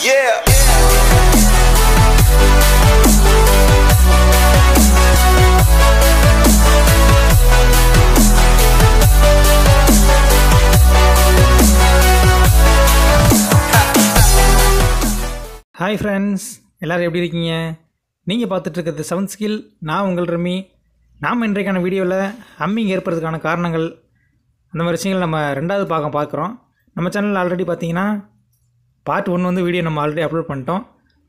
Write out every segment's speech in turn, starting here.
Yeah. Hi friends, எல்லோரும் எப்படி இருக்கீங்க? நீங்கள் பார்த்துட்ருக்கிறது 7th ஸ்கில். நான் உங்கள் ரமி. நாம் இன்றைக்கான வீடியோவில் ஹம்மிங் ஏற்படுறதுக்கான காரணங்கள் அந்த மாதிரி விஷயங்கள் நம்ம ரெண்டாவது பார்க்குறோம். நம்ம சேனலில் ஆல்ரெடி பார்த்தீங்கன்னா பார்ட் 1 வந்து வீடியோ நம்ம ஆல்ரெடி அப்லோட் பண்ணிட்டோம்.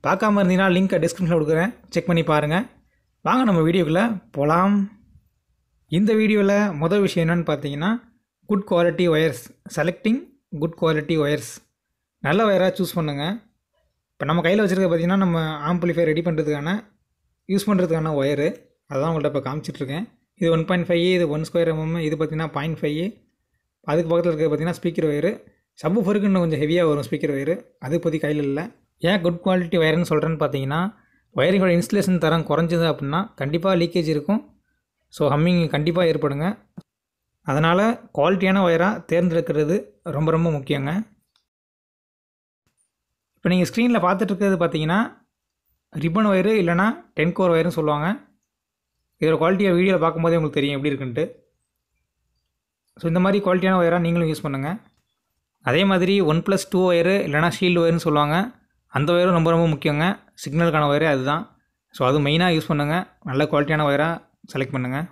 பார்க்காம இருந்தீங்கன்னா லிங்க்கை டிஸ்கிரிப்ஷனில் கொடுக்குறேன், செக் பண்ணி பாருங்கள். வாங்க நம்ம வீடியோக்குள்ளே போகலாம். இந்த வீடியோவில் முதல் விஷயம் என்னென்னு பார்த்தீங்கன்னா good quality wires. Selecting good quality wires. நல்ல ஒயராக சூஸ் பண்ணுங்கள். இப்போ நம்ம கையில் வச்சுருக்க பார்த்திங்கன்னா நம்ம ஆம்பிளிஃபையர் ரெடி பண்ணுறதுக்கான யூஸ் பண்ணுறதுக்கான ஒயரு அதுதான் உங்கள்கிட்ட இப்போ காமிச்சிட்ருக்கேன். இது 1.5, இது 1 ஸ்கொயர் mm, இது பார்த்திங்கன்னா 0.5. அதுக்கு பக்கத்தில் இருக்கிறது பார்த்திங்கன்னா ஸ்பீக்கர் ஒயரு. சப்வூஃபருக்கு இன்னும் கொஞ்சம் ஹெவியாக வரும் ஸ்பீக்கர் ஒயரு, அது இப்போதைக்கு கையில் இல்லை. ஏன் குட் குவாலிட்டி ஒயர்னு சொல்கிறேன்னு பார்த்தீங்கன்னா ஒயரிங்கோட இன்ஸ்டலேஷன் தரம் குறைஞ்சது அப்படின்னா கண்டிப்பாக லீக்கேஜ் இருக்கும். ஸோ ஹம்மிங் கண்டிப்பாக ஏற்படுங்க. அதனால் குவாலிட்டியான ஒயராக தேர்ந்தெடுக்கிறது ரொம்ப ரொம்ப முக்கியங்க. இப்போ நீங்கள் ஸ்க்ரீனில் பார்த்துட்ருக்கிறது பார்த்தீங்கன்னா ரிப்பன் ஒயரு இல்லைனா 10 கோர் ஒயருன்னு சொல்லுவாங்க. இதோட குவாலிட்டியை வீடியோவில் பார்க்கும்போதே உங்களுக்கு தெரியும் எப்படி இருக்குன்ட்டு. ஸோ இந்த மாதிரி குவாலிட்டியான ஒயராக நீங்களும் யூஸ் பண்ணுங்கள். அதே மாதிரி 1+2 ஒயரு இல்லைனா ஷீல்டு ஒயர்னு சொல்லுவாங்க. அந்த ஒயரும் ரொம்ப ரொம்ப முக்கியங்க. சிக்னலுக்கான ஒயரே அதுதான். ஸோ அது மெயினாக யூஸ் பண்ணுங்கள். நல்ல குவாலிட்டியான ஒயராக செலக்ட் பண்ணுங்கள்.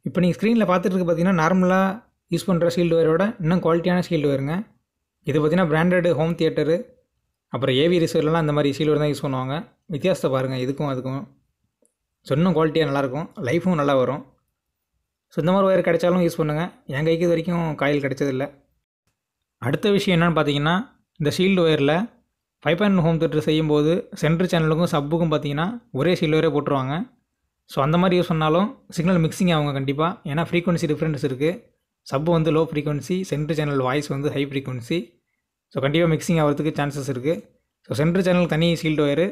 இப்போ நீங்கள் ஸ்க்ரீனில் பார்த்துட்டு பார்த்தீங்கன்னா நார்மலாக யூஸ் பண்ணுற ஷீல்டு ஒயரோட இன்னும் குவாலிட்டியான ஷீல்டு ஒயருங்க. இது பார்த்திங்கன்னா பிராண்டடு ஹோம் தியேட்டரு அப்புறம் ஏவி ரிசர்வ்லாம் அந்த மாதிரி ஷீல்டு தான் யூஸ் பண்ணுவாங்க. வித்தியாசத்தை பாருங்கள் இதுக்கும் அதுக்கும். ஸோ இன்னும் குவாலிட்டியாக நல்லாயிருக்கும், லைஃபும் நல்லா வரும். ஸோ இந்த மாதிரி ஒயர் கிடைச்சாலும் யூஸ் பண்ணுங்கள். என் கைக்கு இது வரைக்கும் காயில் கிடைச்சதில்லை. அடுத்த விஷயம் என்னென்னு பார்த்தீங்கன்னா இந்த ஷீல்டு ஒயரில் 5.1 ஹோம் தியேட்டர் செய்யும்போது சென்ட்ரு சேனலுக்கும் சப்புக்கும் பார்த்தீங்கன்னா ஒரே ஷீல்டு ஒயரே போட்டுருவாங்க. ஸோ அந்த மாதிரி யூஸ் பண்ணாலும் சிக்னல் மிக்சிங் ஆகுங்க கண்டிப்பாக. ஏன்னா ஃப்ரீக்வன்சி டிஃப்ரென்ஸ் இருக்குது. சப்பு வந்து low frequency, centre channel voice வந்து ஹை ஃப்ரீக்வன்சி. ஸோ கண்டிப்பாக மிக்சிங் ஆகிறதுக்கு சான்சஸ் இருக்குது. ஸோ சென்ட்ரு சேனல் தனி ஷீல்டு ஒயரு,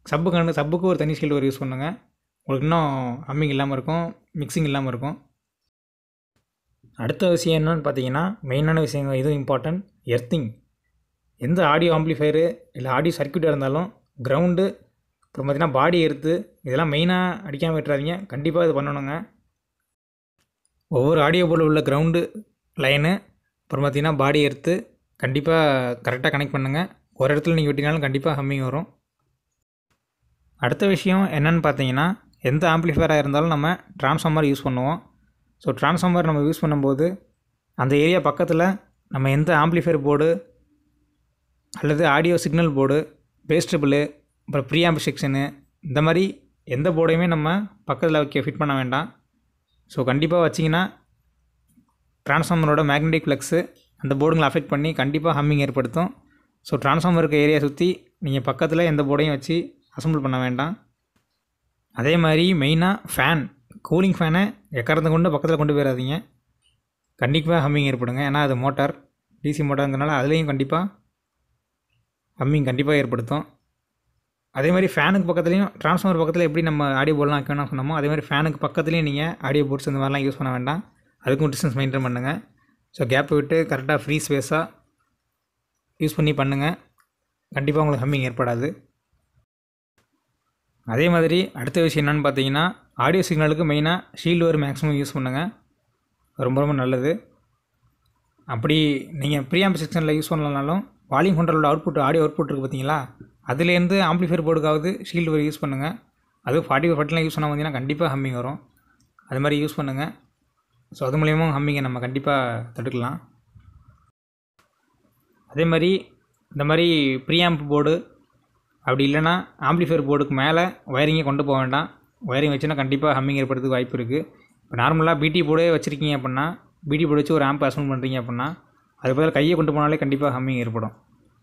சப்புக்கு ஒரு தனி ஷீல்டு ஒயர் யூஸ் பண்ணுங்கள். உங்களுக்கு இன்னும் ஹம்மிங் இல்லாமல் இருக்கும், மிக்சிங் இல்லாமல் இருக்கும். அடுத்த விஷயம் என்னென்னு பார்த்தீங்கன்னா மெயினான விஷயங்கள் இதுவும் இம்பார்ட்டன்ட், எர்த்திங். எந்த ஆடியோ ஆம்பிளிஃபையரு இல்லை ஆடியோ சர்க்யூட்டாக இருந்தாலும் கிரவுண்டு அப்புறம் பார்த்திங்கன்னா பாடி எர்த்து இதெல்லாம் மெயினாக அடிக்காமல் விட்டுறாதீங்க. கண்டிப்பாக இது பண்ணணுங்க. ஒவ்வொரு ஆடியோ போர்டில் உள்ள கிரவுண்டு லைனு அப்புறம் பார்த்திங்கன்னா பாடி எர்த்து கண்டிப்பாக கரெக்டாக கனெக்ட் பண்ணுங்கள். ஒரு இடத்துல நீங்கள் விட்டினாலும் கண்டிப்பாக ஹம்மிங் வரும். அடுத்த விஷயம் என்னென்னு பார்த்தீங்கன்னா எந்த ஆம்பிளிஃபையராக இருந்தாலும் நம்ம ட்ரான்ஸ்ஃபார்மர் யூஸ் பண்ணுவோம். ஸோ ட்ரான்ஸ்ஃபார்மர் நம்ம யூஸ் பண்ணும்போது அந்த ஏரியா பக்கத்தில் நம்ம எந்த ஆம்பிளிஃபையர் போர்டு அல்லது audio signal board, base triple, அப்புறம் ப்ரீஆம்ப் செக்ஷனு இந்த மாதிரி எந்த போர்டையுமே நம்ம பக்கத்தில் ஃபிட் பண்ண வேண்டாம். ஸோ கண்டிப்பாக வச்சிங்கன்னா ட்ரான்ஸ்ஃபார்மரோட மேக்னெட்டிக் ஃப்ளக்ஸு அந்த போர்டுங்களை அஃபெக்ட் பண்ணி கண்டிப்பாக ஹம்மிங் ஏற்படுத்தும். ஸோ ட்ரான்ஸ்ஃபார்மர் இருக்க ஏரியா சுற்றி நீங்கள் பக்கத்தில் எந்த போர்டையும் வச்சு அசம்பிள் பண்ண வேண்டாம். அதே மாதிரி மெயினாக ஃபேன், கூலிங் ஃபேனை எக்கறந்து கொண்டு பக்கத்தில் கொண்டு போயிடாதீங்க. கண்டிப்பாக ஹம்மிங் ஏற்படுங்க. ஏன்னா அது மோட்டார், டிசி மோட்டாருங்கிறனால அதுலேயும் கண்டிப்பாக ஹம்மிங் கண்டிப்பாக ஏற்படுத்தும். அதே மாதிரி ஃபேனுக்கு பக்கத்துலேயும் ட்ரான்ஸ்ஃபார்மர் பக்கத்தில் எப்படி நம்ம ஆடியோ போர்டெலாம் வைக்கணும்னு சொன்னோமோ அதே மாதிரி ஃபேனுக்கு பக்கத்துலேயும் நீங்கள் ஆடியோ போர்ட்ஸ் இந்த மாதிரிலாம் யூஸ் பண்ண வேண்டாம். அதுக்கும் டிஸ்டன்ஸ் மெயின்டைன் பண்ணுங்கள். ஸோ கேப் விட்டு கரெக்டாக ஃப்ரீ ஸ்பேஸாக யூஸ் பண்ணி பண்ணுங்கள். கண்டிப்பாக உங்களுக்கு ஹம்மிங் ஏற்படாது. அதே மாதிரி அடுத்த விஷயம் என்னென்னு பார்த்தீங்கன்னா ஆடியோ சிக்னலுக்கு மெயினாக ஷீல்டு ஒயர் மேக்ஸிமம் யூஸ் பண்ணுங்கள். ரொம்ப ரொம்ப நல்லது. அப்படி நீங்கள் ப்ரீஆம்ப் செக்ஷனில் யூஸ் பண்ணலனாலும் வால்யூம் கண்ட்ரோலோட ஆடியோ அவுட்புட் இருக்குது பார்த்தீங்களா, அதுலேருந்து ஆம்பிளிஃபையர் போர்டுக்காவது ஷீல்டு ஒயர் யூஸ் பண்ணுங்கள். அதுவும் 40 யூஸ் பண்ண பார்த்தீங்கன்னா கண்டிப்பாக ஹம்மிங் வரும். அது மாதிரி யூஸ் பண்ணுங்கள். ஸோ அது மூலியமாக ஹம்மிங்கை நம்ம கண்டிப்பாக தடுக்கலாம். அதே மாதிரி இந்த மாதிரி ப்ரீஆம்ப் போர்டு அப்படி இல்லைனா ஆம்பிளிஃபையர் போர்டுக்கு மேலே ஒயரிங்கை கொண்டு போக வேண்டாம். ஒயரிங் வச்சுன்னா கண்டிப்பாக ஹம்மிங் ஏற்படுறதுக்கு வாய்ப்பு இருக்குது. இப்போ நார்மலாக பிடி போர்டே வச்சுருக்கீங்க அப்படின்னா, பிடி போர்டு வச்சு ஒரு ஆம்ப் அசம்பிள் பண்ணுறீங்க அப்படின்னா அது பதில் கையை கொண்டு போனாலே கண்டிப்பாக ஹம்மிங் ஏற்படும்.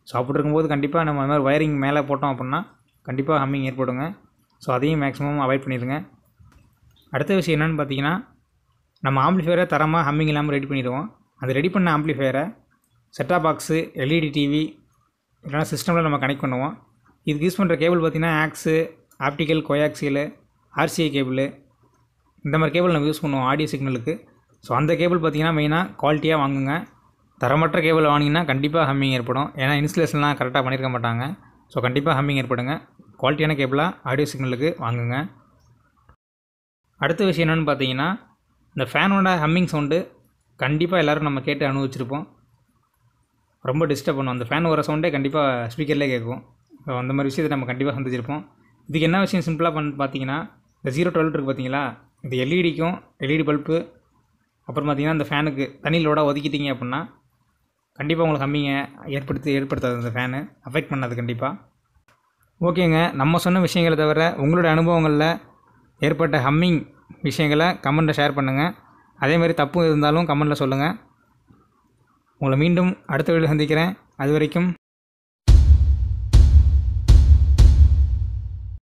ஸோ அப்படி இருக்கும்போது கண்டிப்பாக நம்ம அது மாதிரி ஒயரிங் மேலே போட்டோம் அப்படின்னா கண்டிப்பாக ஹம்மிங் ஏற்படுங்க. ஸோ அதையும் மேக்ஸிமம் அவாய்ட் பண்ணிடுங்க. அடுத்த விஷயம் என்னென்னு பார்த்தீங்கன்னா நம்ம ஆம்பிளிஃபையரை தரமாக ஹம்மிங் இல்லாமல் ரெடி பண்ணிடுவோம். அது ரெடி பண்ண ஆம்பிளிஃபையரை செட்டாப் பாக்ஸு, எல்இடி டிவி இல்லைனா சிஸ்டமில் நம்ம கனெக்ட் பண்ணுவோம். இதுக்கு யூஸ் பண்ணுற கேபிள் பார்த்திங்கன்னா ஆக்ஸு, ஆப்டிக்கல், கோயாக்சியலு, ஆர்சிஐ கேபிள் இந்த மாதிரி கேபிள் நம்ம யூஸ் பண்ணுவோம் ஆடியோ சிக்னலுக்கு. ஸோ அந்த கேபிள் பார்த்திங்கன்னா மெயினாக குவாலிட்டியாக வாங்குங்க. தரமற்ற கேபிள் வாங்கினீங்கன்னா கண்டிப்பாக ஹம்மிங் ஏற்படும். ஏன்னா இன்ஸ்டலேஷன்லாம் கரெக்டாக பண்ணியிருக்க மாட்டாங்க. ஸோ கண்டிப்பாக ஹம்மிங் ஏற்படுங்க. குவாலிட்டியான கேபிளாக ஆடியோ சிக்னலுக்கு வாங்குங்க. அடுத்த விஷயம் என்னென்னு பார்த்தீங்கன்னா, இந்த ஃபேனோட ஹம்மிங் சவுண்டு கண்டிப்பாக எல்லோரும் நம்ம கேட்டு அனுபவிச்சிருப்போம். ரொம்ப டிஸ்டர்ப் பண்ணும். அந்த ஃபேன் வர சவுண்டே கண்டிப்பாக ஸ்பீக்கர்லேயே கேட்கும். ஸோ அந்த மாதிரி விஷயத்தை நம்ம கண்டிப்பாக சந்திச்சிருப்போம். இதுக்கு என்ன விஷயம் சிம்பிளாக பார்த்தீங்கன்னா, இந்த 012 இருக்குது பார்த்தீங்களா, இது எல்இடிக்கும் எல்இடி பல்பு அப்புறம் பார்த்தீங்கன்னா இந்த ஃபேனுக்கு தனி லோடாக ஒதுக்கிட்டீங்க அப்படின்னா கண்டிப்பாக உங்களுக்கு ஹம்மிங்கை ஏற்படுத்தாது. அந்த ஃபேனு அஃபெக்ட் பண்ணாது கண்டிப்பாக. ஓகேங்க, நம்ம சொன்ன விஷயங்களை தவிர உங்களோட அனுபவங்களில் ஏற்பட்ட ஹம்மிங் விஷயங்களை கமெண்ட்டில் ஷேர் பண்ணுங்கள். அதேமாதிரி தப்பு இருந்தாலும் கமெண்ட்டில் சொல்லுங்கள். உங்களை மீண்டும் அடுத்த வீடியோவில் சந்திக்கிறேன். அது வரைக்கும்